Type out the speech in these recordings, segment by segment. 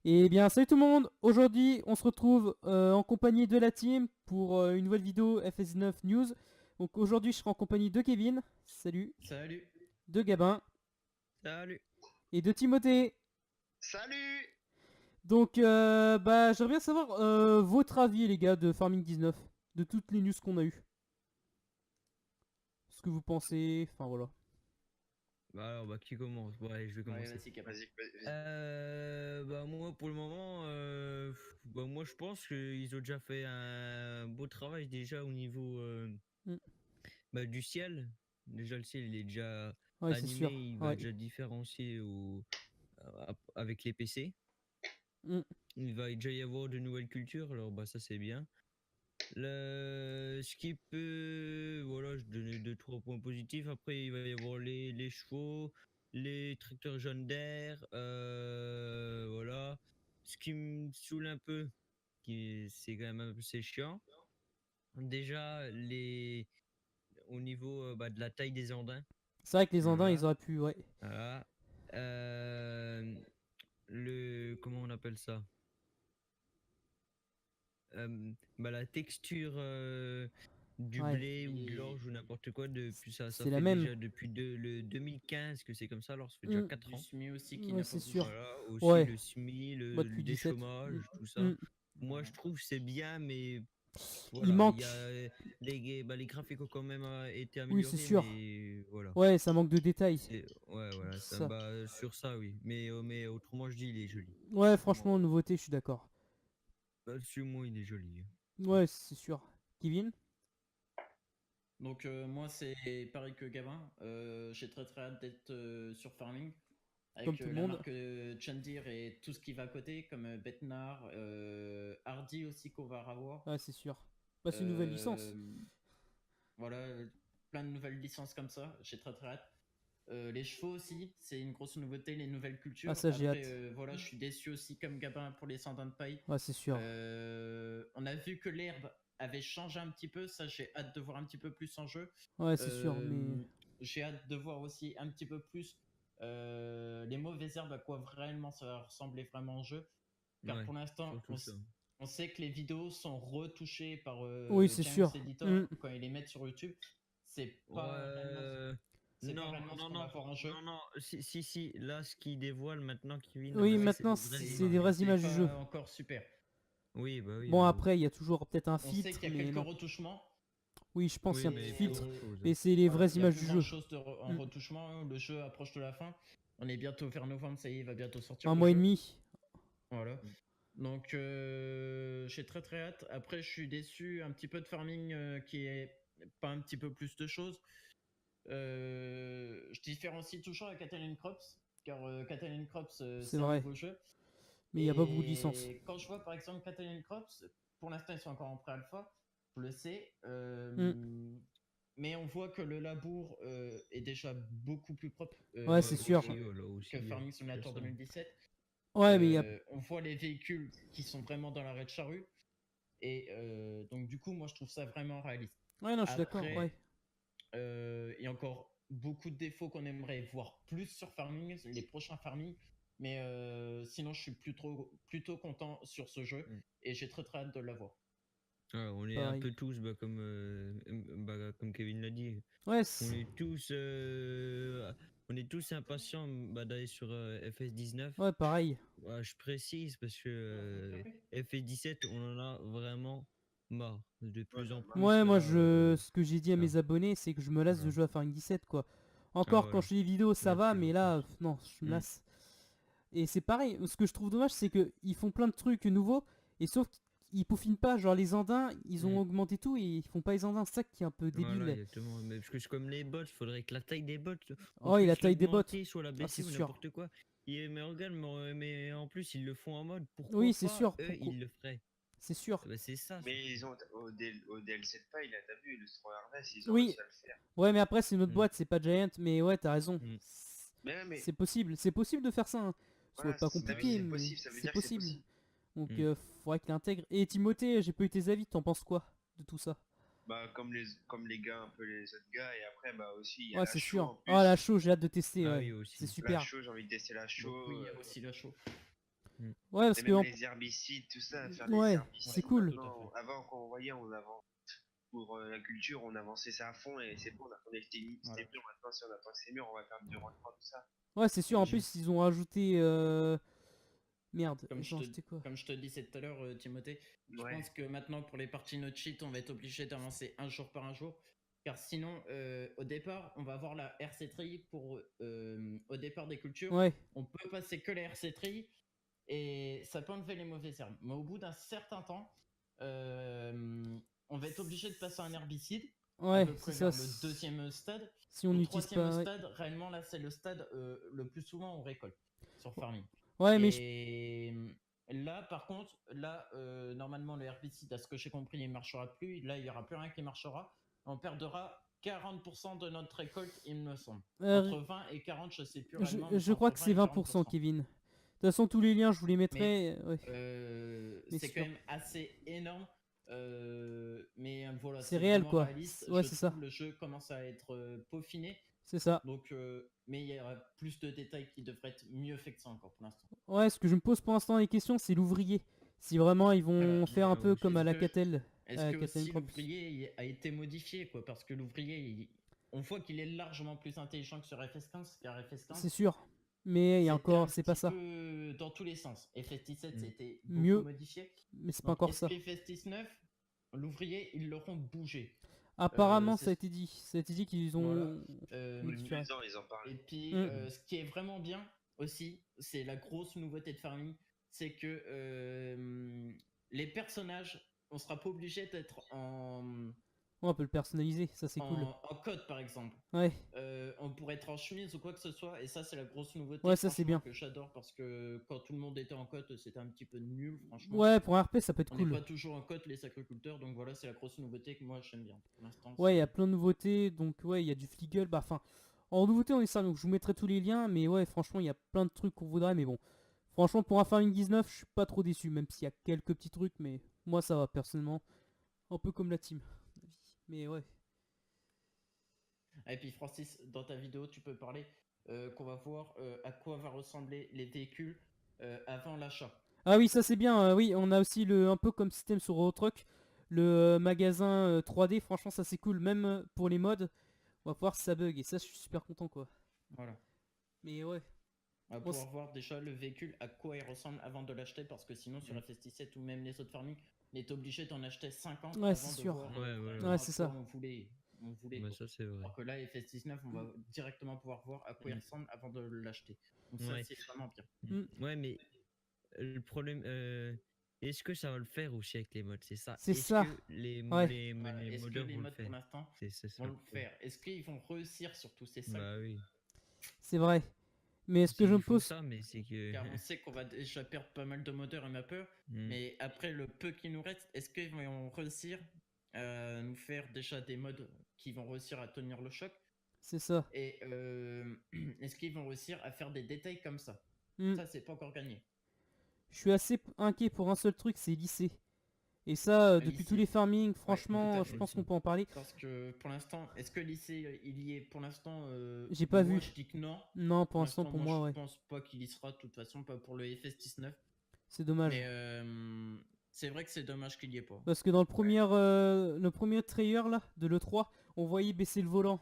Et bien, salut tout le monde! Aujourd'hui, on se retrouve en compagnie de la team pour une nouvelle vidéo FS9 News. Donc aujourd'hui, je serai en compagnie de Kevin, salut, Salut. de Gabin Salut. et de Timothée. Salut! Donc, bah, j'aimerais bien savoir votre avis, les gars, de Farming 19, de toutes les news qu'on a eues. Ce que vous pensez, enfin voilà. Bah alors, qui commence? Ouais, je vais Ouais, commencer. vas-y, vas-y, vas-y. Bah moi, pour le moment, bah moi, je pense qu'ils ont déjà fait un beau travail déjà au niveau Mm. bah, du ciel. Déjà, le ciel, il est déjà Ouais, c'est animé, sûr. il va Ouais. déjà différencier avec les PC. Mm. Il va déjà y avoir de nouvelles cultures, alors bah ça c'est bien. Ce qui peut, voilà, je donnais deux, trois points positifs. Après, il va y avoir les chevaux, les tracteurs jaunes d'air, voilà. Ce qui me saoule un peu, c'est quand même un peu c'est chiant. Déjà, au niveau bah, de la taille des andins, C'est vrai que les Andins, ils voilà, auraient pu, ouais. voilà. Euh, comment on appelle ça? Bah, la texture du Ouais, blé ou de l'orge ou n'importe quoi depuis ça c'est la fait même. déjà depuis le 2015 que c'est comme ça, alors ça fait déjà Mm. 4 Du ans. SMI aussi qui Ouais, n'a pas c'est sûr. bougé. Voilà, aussi Ouais, le SMI, moi le depuis 17. Mm. déchômage, tout ça. Mm. Moi je Voilà. trouve que c'est bien, mais Il voilà, il y manque. a les graphiques ont quand même été Oui, c'est améliorés, sûr. mais voilà. Ouais, ça manque de détails. C'est ouais voilà, C'est ça ça. bah sur ça oui, mais autrement je dis il est joli. Ouais, franchement, nouveauté, je suis d'accord. Bah, sur moi il est joli. Ouais, c'est sûr. Kevin? Donc moi c'est pareil que Gabin. J'ai très hâte d'être sur Farming Comme avec tout le la monde. marque Chandir et tout ce qui va à côté comme Betnar, Hardy aussi qu'on va avoir. Ouais, c'est sûr. Bah, c'est une nouvelle licence. Euh, voilà, plein de nouvelles licences comme ça. J'ai très hâte. Les chevaux aussi, c'est une grosse nouveauté, les nouvelles Ah, cultures. ça, j'ai Après, hâte. voilà, je suis déçu aussi comme Gabin pour les Sandins de paille. Ouais, c'est sûr. On a vu que l'herbe avait changé un petit peu, ça j'ai hâte de voir un petit peu plus en jeu. Ouais, c'est sûr, mais... J'ai hâte de voir aussi un petit peu plus les mauvaises herbes, à quoi vraiment ça va ressembler vraiment en jeu. Car Ouais, pour l'instant, surtout ça. on sait que les vidéos sont retouchées par Oui, c'est James sûr. Editor quand ils les mettent sur YouTube. Ouais. C'est pas Non, réellement ce non, qu'on va non, voir en jeu. non, non. Si. Là, ce qu'il dévoile maintenant, Kevin, Oui, bah, Oui, c'est maintenant, des vraies c'est des images. vraies c'est images du jeu. pas encore super. Oui, bah oui, Bon, bah oui. après, il y a toujours peut-être un On sait filtre, qu'il y a mais quelques non. retouchements. Oui, je pense qu'il Oui, y a un mais petit il faut filtre. autre chose. Mais c'est les Voilà, vraies il y a images plus du grand jeu. chose en Mm. retouchement. Le jeu approche de la fin. On est bientôt vers novembre, ça y est, il va bientôt sortir Un le mois et jeu. demi. Voilà. Mm. Donc j'ai très hâte. Après, je suis déçu un petit peu de farming qui est pas un petit peu plus de choses. Je différencie toujours la Catalan Crops, car Catalan Crops C'est c'est un vrai. nouveau jeu. Mais il n'y a pas beaucoup de licences. Et quand je vois par exemple Catalan Crops, pour l'instant ils sont encore en pré-alpha, je le sais. Mm. Mais on voit que le labour est déjà beaucoup plus propre Ouais, c'est sûr. Aussi, voilà, aussi. que Farming C'est Simulator ça. 2017. Ouais, mais il y a... On voit les véhicules qui sont vraiment dans l'arrêt de charrue. Et donc du coup, moi je trouve ça vraiment réaliste. Ouais, non, je suis d'accord, ouais. Après, il y a encore beaucoup de défauts qu'on aimerait voir plus sur Farming, les prochains Farming. Mais sinon, je suis plutôt content sur ce jeu Mm. et j'ai très hâte de l'avoir. Ouais, on est un Pareil. peu tous, comme Kevin l'a dit, Ouais, on est tous impatients bah, d'aller sur FS19. ouais, pareil. Ouais, je précise parce que FS17, on en a vraiment marre. De plus en plus, Ouais, moi, là. ce que j'ai dit à Ah, mes abonnés, c'est que je me lasse de voilà. jouer à Farming 17, quoi. Ah, Encore, quand voilà. je fais des vidéos, ça De va, plus mais en là, plus. non, je me Mm. lasse. Et c'est pareil, ce que je trouve dommage, c'est que ils font plein de trucs nouveaux, et sauf qu'ils peaufinent pas, genre les Andins, ils ont Mm. augmenté tout, et ils font pas les Andins, c'est ça qui est un peu Voilà, débile. exactement. Mais parce que c'est comme les bots, il faudrait que la taille des bots, on Oh, et la puisse taille des bottes. l'augmenter, soit la Ah, c'est baisser ou sûr. n'importe quoi. Mais regarde, mais en plus, ils le font en mode, Oui, pourquoi c'est pas sûr, eux, pourquoi... ils le feraient. C'est sûr. Bah, c'est ça, Mais surtout. ils ont au DLC de paille, là, t'as vu, le Straw Harvest, ils ont Oui, réussi à le faire. ouais, mais après, c'est une autre Mm. boîte, c'est pas Giant, mais ouais, t'as raison. Mm. Mais ouais, mais C'est possible de faire ça, hein. Ça doit voilà, être pas compliqué, c'est mais possible, ça veut c'est dire que c'est possible. possible. Donc, Mm. faudrait qu'il intègre. Et Timothée, j'ai pas eu tes avis, t'en penses quoi de tout ça? Bah, comme les gars, un peu les autres gars, et après, bah aussi, il y a Ouais, la c'est show sûr. en Ah, la plus. show, j'ai hâte de tester, Ah ouais. oui, C'est aussi. La super. show, j'ai envie de tester la Donc show. oui, il y a aussi la show. Ouais, parce Et que même les herbicides, tout ça, faire des ouais, herbicides. c'est cool. Tout à Avant, fait. avant, quand on voyait, on avance pour la culture, on avançait ça à fond et c'est bon, on attendait que Voilà. c'était mûr. Maintenant, si on attend que c'est mûr, on va faire du rendement, tout ça. Ouais, c'est sûr. En Je- plus, ils ont rajouté. Merde, Comme ils ont rajouté quoi? comme je te disais tout à l'heure, Timothée, je Ouais. pense que maintenant pour les parties no cheat, on va être obligé d'avancer un jour par un jour. Car sinon, au départ, on va avoir la RC Tri pour au départ des cultures. Ouais, On peut passer que la RC Tri et ça peut enlever les mauvaises herbes. Mais au bout d'un certain temps, on va être obligé de passer un herbicide à ouais, peu c'est près ça. vers le deuxième stade. Si on Au n'utilise troisième pas. Ouais, stade, réellement là, c'est le stade le plus souvent on récolte sur farming. ouais, mais Et là, par contre, là, normalement, le herbicide, à ce que j'ai compris, il ne marchera plus. Là, il n'y aura plus rien qui marchera. On perdra 40% de notre récolte, il me semble. euh, Entre 20 et 40, je ne sais plus réellement. mais je crois entre que 20 c'est et 20%, 40%. Kevin. De toute façon, tous les liens, je vous les Mais mettrai. Ouais, mais c'est quand sûr. même assez énorme. Mais voilà, C'est c'est réel, vraiment quoi. réaliste. Ouais, Je c'est ça. trouve le jeu commence à être peaufiné. C'est ça. Donc, mais il y aura plus de détails qui devraient être mieux faits que ça encore pour l'instant. Ouais, ce que je me pose pour l'instant les questions, c'est l'ouvrier. Si vraiment ils vont faire un Ouais, peu comme aussi. à la Est-ce que- Catel. Est-ce que Catel aussi 3+. l'ouvrier a été modifié quoi? Parce que l'ouvrier, on voit qu'il est largement plus intelligent que sur FS15, car C'est FS15, sûr. Mais il y a c'était un encore, c'est pas petit ça. peu dans tous les sens. FS17, Mm. c'était beaucoup Mieux, modifié. mais c'est pas Donc, encore est-ce ça. que FS19, l'ouvrier, ils l'auront bougé? Apparemment, C'est ça a été dit. Ça a été dit qu'ils voilà. ont Oui, tous modifié. les ans, ils en parlent. Et puis, Mm. ce qui est vraiment bien aussi, c'est la grosse nouveauté de Farming, c'est que les personnages, on sera pas obligé d'être Ouais, on peut le personnaliser, ça c'est cool. en code, par exemple. Ouais, On pourrait être en chemise ou quoi que ce soit, et ça, c'est la grosse nouveauté ouais, ça c'est franchement, bien. que j'adore parce que quand tout le monde était en cote, c'était un petit peu nul, franchement. Ouais, pour un RP, ça peut être On n'est cool. pas toujours en cote, les sacriculteurs, donc voilà, c'est la grosse nouveauté que moi j'aime bien. Pour l'instant, Ouais, il y c'est- a plein de nouveautés, donc ouais, il y a du Fliggle, bah enfin, en nouveauté on est ça, donc je vous mettrai tous les liens, mais ouais, franchement, il y a plein de trucs qu'on voudrait, mais bon, franchement, pour un Farming 19, je suis pas trop déçu, même s'il y a quelques petits trucs, mais moi ça va, personnellement, un peu comme la team, mais ouais. Et puis Francis, dans ta vidéo, tu peux parler qu'on va voir à quoi va ressembler les véhicules avant l'achat. Ah oui, ça c'est bien, oui, on a aussi un peu comme système sur Eurotruck, le magasin 3D, franchement, ça c'est cool, même pour les mods, on va voir si ça bug, et ça je suis super content, quoi. Voilà. Mais ouais, On va Bon, pouvoir voir déjà le véhicule à quoi il ressemble avant de l'acheter parce que sinon sur FS17 ou même les autres farming, on est obligé d'en acheter 50 Ouais, avant c'est de sûr. voir Ouais, vraiment Ouais, à c'est quoi ça. on voulait Bah, quoi. ça, c'est vrai. Alors que là, FS19, on va directement pouvoir voir à quoi il ressemble avant de l'acheter. Donc ça, Ouais. c'est vraiment bien. Ouais, mais le problème, est-ce que ça va le faire aussi avec les mods? C'est ça. C'est Est-ce ça. que les, Ouais. les, Voilà. les Est-ce que modeurs les vont le modes pour faire? l'instant C'est ça vont le le problème. faire? Est-ce qu'ils vont réussir surtout? C'est ça. Bah oui. C'est vrai. Mais ce que je me Ils font pose... ça, mais c'est que. Car on sait qu'on va déjà perdre pas mal de modeurs et mappeurs. Mm. Mais après le peu qui nous reste, est-ce qu'ils vont réussir à nous faire déjà des modes qui vont réussir à tenir le choc? C'est ça. Et est-ce qu'ils vont réussir à faire des détails comme ça? Hmm. Ça, c'est pas encore gagné. Je suis assez inquiet pour un seul truc, c'est lycée. Et ça, depuis Lycée. tous les farming, tout franchement, à je fait. pense qu'on peut en parler. Parce que pour l'instant, est-ce que lycée, il y est pour l'instant? J'ai pas moi, vu. je dis que non. Non, pour l'instant, pour moi, je ouais. pense pas qu'il y sera, de toute façon, pas pour le FS19. C'est dommage. Mais c'est vrai que c'est dommage qu'il y ait pas. Parce que dans le premier trailer là, de l'E3, on voyait baisser le volant.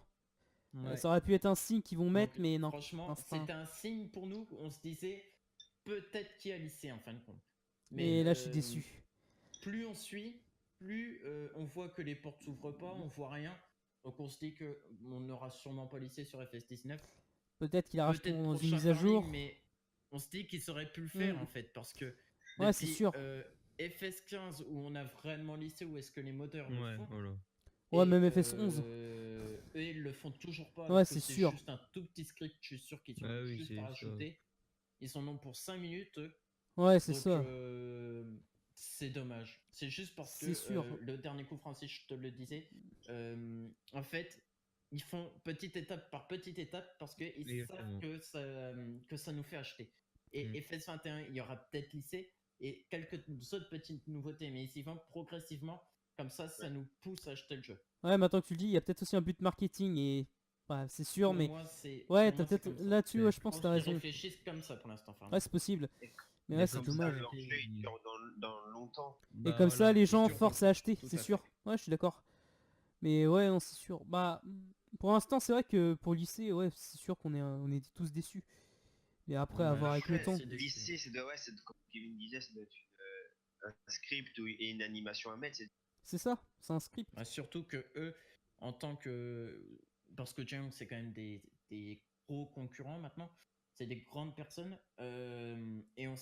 Ouais. Ça aurait pu être un signe qu'ils vont mettre, Donc, mais non. Franchement, Instinct. c'était un signe pour nous. On se disait peut-être qu'il y a lycée en fin de compte. Mais là, je suis déçu. Plus on suit, plus on voit que les portes s'ouvrent pas, on voit rien. Donc on se dit que on n'aura sûrement pas lycée sur FS19. Peut-être qu'il a rajouté Peut-être dans une prochain mise à farming, jour. mais on se dit qu'ils auraient pu le faire Mm. en fait parce que Ouais, c'est depuis, sûr. FS15 où on a vraiment lycée où est-ce que les moteurs le Ouais, font. voilà. Ouais, Et, même FS11. Eux, ils le font toujours pas. Ouais, alors que c'est sûr. juste un tout petit script, je suis sûr qu'ils ont Ah oui, juste c'est à ça. rajouter. Ils en ont pour 5 minutes. eux. Ouais, c'est Donc, ça. c'est dommage. C'est juste parce que C'est sûr. le dernier coup, Francis, je te le disais, en fait, ils font petite étape par petite étape parce qu'ils Exactement. savent que ça nous fait acheter. Et Mm. FS21, il y aura peut-être lycée et quelques autres petites nouveautés, mais ils y vont progressivement. Comme ça nous pousse à acheter le jeu. Ouais, maintenant que tu le dis, il y a peut-être aussi un but marketing et... bah, c'est sûr, Pour mais... moi, c'est Ouais, pour t'as moi, c'est peut-être... comme ça. Là-dessus, ouais, je Je pense que pense t'as qu'ils raison. réfléchissent comme ça pour l'instant. Farming. Ouais, c'est possible. Mais Mais ouais, c'est Comme ça, dommage. leur jeu, il dure dans longtemps. Et Bah, comme ça, voilà. les c'est gens sûr, forcent à acheter, tout c'est à sûr. fait. Ouais, je suis d'accord. Mais ouais, non, c'est sûr. Bah, pour l'instant, c'est vrai que pour le lycée, ouais, c'est sûr on est tous déçus. Et après, à Ouais, voir je avec suis le Après, temps. assez déçu. lycée, comme Kevin disait, ça doit être un script et une animation à mettre. C'est ça, c'est un script. Ouais, surtout que eux, en tant que. Parce que Jang, c'est quand même des gros concurrents maintenant. C'est des grandes personnes. Et on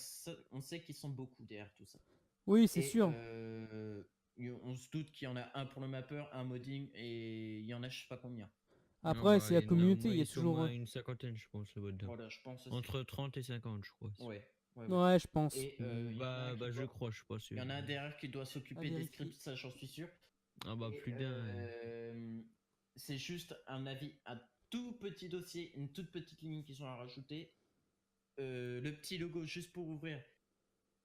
sait qu'ils sont beaucoup derrière tout ça. Oui, c'est Et sûr. on se doute qu'il y en a un pour le mapper, un modding, et il y en a je sais pas combien. Non, Après, bah, c'est la il y en a au communauté, moins, il y a ils sont au toujours. moins une cinquantaine, je pense, le bot. Voilà, je pense aussi. Entre 30 et 50, je crois. Ouais, ouais, ouais. Ouais, je pense. Et il y en a un Bah, qui je doit- crois, je suis pas il sûr. y en a un derrière qui doit À s'occuper des vérifier. scripts, ça j'en suis sûr. Ah bah, Et, plus d'un. c'est juste un avis, un tout petit dossier, une toute petite ligne qu'ils ont à rajouter. Le petit logo juste pour ouvrir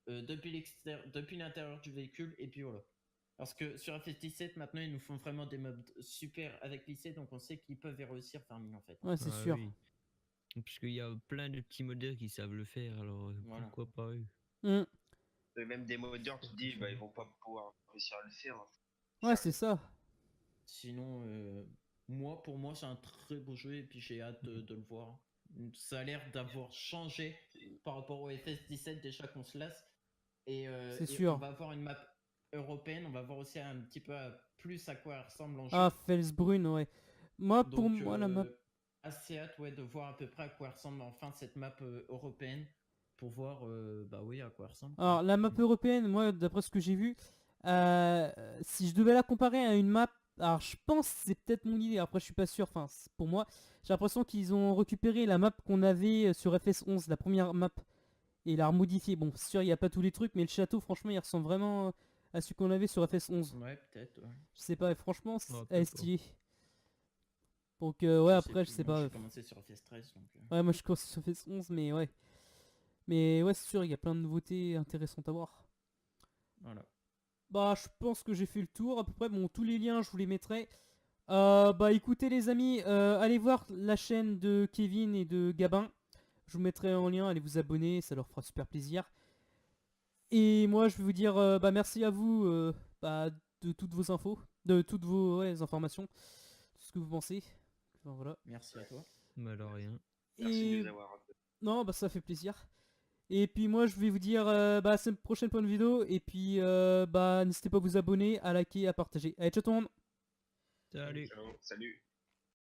depuis l'intérieur du véhicule, et puis voilà. Parce que sur FF17, maintenant, ils nous font vraiment des mobs super avec lycée, donc on sait qu'ils peuvent y réussir parmi en fait. Ouais, c'est Ah sûr. oui. Puisqu'il y a plein de petits modèles qui savent le faire, alors Voilà. pourquoi pas eux? Hmm. Même des modeurs, tu te dis, bah, ils vont pas pouvoir réussir à le faire. Hein. Ouais, c'est ça. Sinon, pour moi, c'est un très beau jeu, et puis j'ai hâte de le voir. Ça a l'air d'avoir changé par rapport au FS17 déjà qu'on se lasse. C'est Et sûr. on va avoir une map européenne, on va voir aussi un petit peu plus à quoi elle ressemble en jeu. Ah, Felsbrunn, ouais. Moi, pour Donc, moi, la map. assez hâte de voir à peu près à quoi ressemble enfin cette map européenne pour voir bah oui, à quoi elle ressemble. quoi. Alors, la map européenne, moi, d'après ce que j'ai vu, si je devais la comparer à une map. Alors, je pense que c'est peut-être mon idée. Après, je suis pas sûr. Enfin, pour moi, j'ai l'impression qu'ils ont récupéré la map qu'on avait sur FS11, la première map, et l'a remodifiée. Bon, c'est sûr, il n'y a pas tous les trucs, mais le château, franchement, il ressemble vraiment à celui qu'on avait sur FS11. Ouais, peut-être. Ouais. Je sais pas, franchement, Ouais, elle est peut-être pas. stylée. Donc, ouais, après, je sais Moi, pas. j'ai commencé sur FS13, donc. Ouais, moi, je commence sur FS11, mais ouais. Mais ouais, c'est sûr, il y a plein de nouveautés intéressantes à voir. Voilà. Bah, je pense que j'ai fait le tour à peu près. Bon, tous les liens, je vous les mettrai. Bah, écoutez, les amis, allez voir la chaîne de Kevin et de Gabin. Je vous mettrai en lien, allez vous abonner, ça leur fera super plaisir. Et moi, je vais vous dire bah, merci à vous bah, de toutes vos infos, de toutes vos informations, tout ce que vous pensez. Enfin, voilà. Merci à toi. Mais alors rien. Merci de Et nous avoir. non, bah ça fait plaisir. Et puis moi, je vais vous dire bah, à la prochaine pour une vidéo. Et puis bah n'hésitez pas à vous abonner, à liker, à partager. Allez, ciao tout le monde. Salut. Ciao, salut.